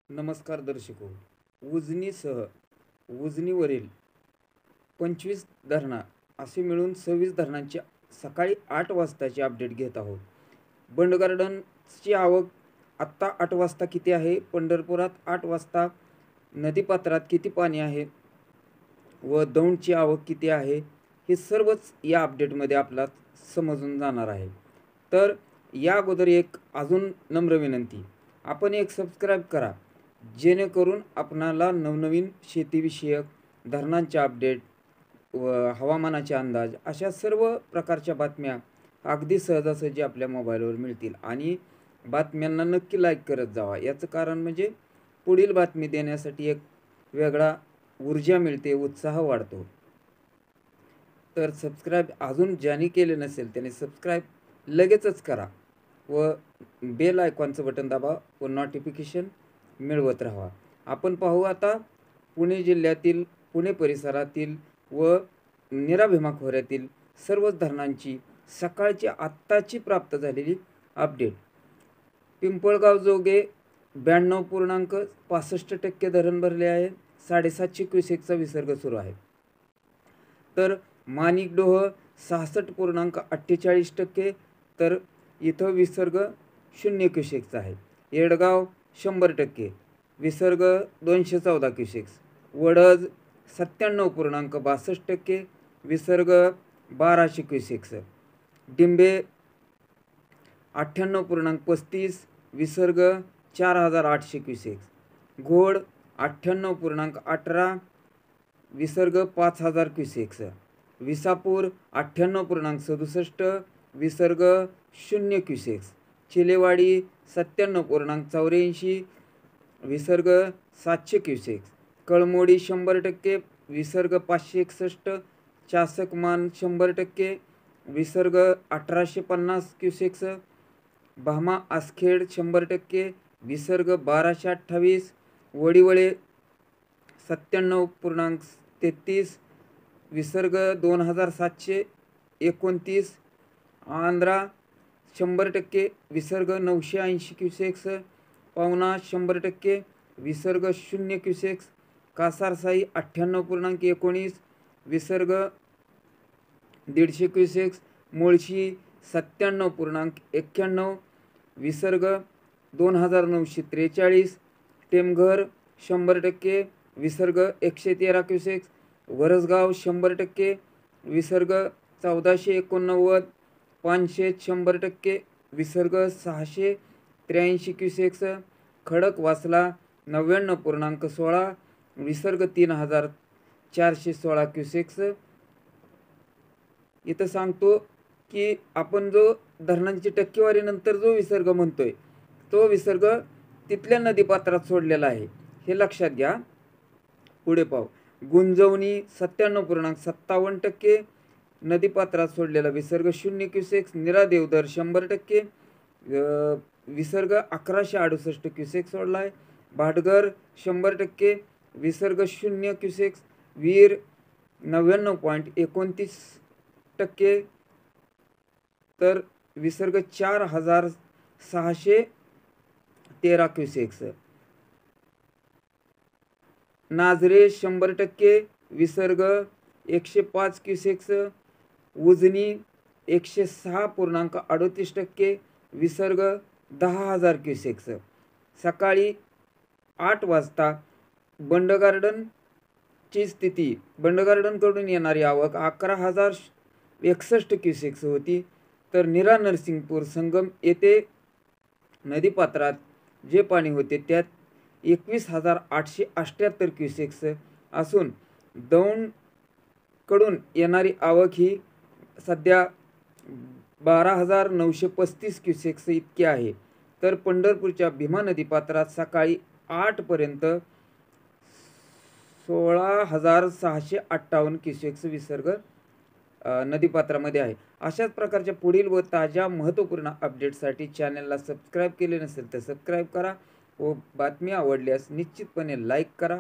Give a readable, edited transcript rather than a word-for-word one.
नमस्कार दर्शको. उजनीसह उजनीवरील 25 धरणा असे मिळून 26 धरणांची सकाळी 8 वाजताची अपडेट घेत आहोत. बंड गार्डनची आवक आत्ता 8 वाजता किती आहे, पंढरपुरात 8 वाजता नदीपात्रात किती पाणी आहे व दौंडची आवक किती आहे, हे सर्वच या अपडेटमध्ये आपला समजून जाणार आहे. तर या अगोदर एक अजून नम्र विनंती, आपण एक सबस्क्राईब करा, जेणेकरून आपणाला नवनवीन शेतीविषयक धरणांचे अपडेट व हवामानाचे अंदाज अशा सर्व प्रकारच्या बातम्या अगदी सहजासहजी आपल्या मोबाईलवर मिळतील. आणि बातम्यांना नक्की लाईक करत जावा. याचं कारण म्हणजे पुढील बातमी देण्यासाठी एक वेगळा ऊर्जा मिळते, उत्साह वाढतो. तर सबस्क्राईब अजून ज्यांनी केले नसेल त्याने सबस्क्राईब लगेचच करा व बेल आयकॉनचं बटन दाबा व नोटिफिकेशन मिळवत राहा. आपण पाहू आता पुणे जिल्ह्यातील, पुणे परिसरातील व नीरा भीमा खोऱ्यातील सर्वच धरणांची सकाळची आत्ताची प्राप्त झालेली अपडेट. पिंपळगाव जोगे 92.65% धरण भरले आहे. 750 क्युसेकचा विसर्ग सुरू आहे. तर माणिकडोह 66.48%, तर इथं विसर्ग 0 क्युसेकचा आहे. येडगाव 100%, विसर्ग 214 क्युसेक्स. वडज 97.62%, विसर्ग 1200 क्युसेक्स. डिंबे 98.35, विसर्ग 4800 क्युसेक्स. घोड 98.18, विसर्ग 5000 क्युसेक्स. विसापूर 98.67, विसर्ग 0 क्युसेक्स. चिलेवाडी 97.84, विसर्ग 700 क्युसेक्स. कळमोडी 100%, विसर्ग 561. चासकमान 100%, विसर्ग 1850 क्युसेक्स. भामा आसखेड 100%, विसर्ग 1228. वडिवळे 97.33, विसर्ग 2729. आंध्रा 100%, विसर्ग 980 क्युसेक्स. पावना 100%, विसर्ग 0 क्युसेक्स. कासारसाई 98.19, विसर्ग 150 क्युसेक्स. मुळशी 97.91, विसर्ग 2943. टेमघर 100%, विसर्ग 113 क्युसेक्स. वरसगाव 100%, विसर्ग 1489. पानशेत 100%, विसर्ग 683 क्युसेक्स. खडकवासला 99.16, विसर्ग 3416 क्युसेक्स. इथं सांगतो की आपण जो धरणांची टक्केवारीनंतर जो विसर्ग म्हणतोय तो विसर्ग तिथल्या नदीपात्रात सोडलेला आहे, हे लक्षात घ्या. पुढे पाहू. गुंजवणी 97.57%, नदीपात्रात सोडलेला विसर्ग 0 क्युसेक्स. नीरा देवधर 100%, विसर्ग 1168 क्युसेक्स सोडला आहे. भाटघर 100%, विसर्ग 0 क्युसेक्स. वीर 99.29%, तर विसर्ग 4613 क्युसेक्स. नाझरे 100%, विसर्ग 105 क्युसेक्स. उजनी 106.38%, विसर्ग 10,000 क्युसेक्स. सकाळी 8 वाजता बंड गार्डनची स्थिती, बंड गार्डनकडून येणारी आवक 11,061 क्युसेक्स होती. तर नीरा नरसिंगपूर संगम येथे नदीपात्रात जे पाणी होते त्यात 21,878 क्युसेक्स असून दौंडकडून येणारी आवक ही सध्या 12,935 क्युसेक्स इतकी आहे. तर पंढरपूरच्या भीमा नदीपात्रात सकाळी 8 पर्यंत 16,658 क्युसेक्स विसर्ग नदीपात्रामध्ये आहे. अशाच प्रकारच्या पुढील व ताज्या महत्त्वपूर्ण अपडेटसाठी चॅनलला सबस्क्राईब केले नसेल तर सबस्क्राईब करा व बातमी आवडल्यास निश्चितपणे लाईक करा.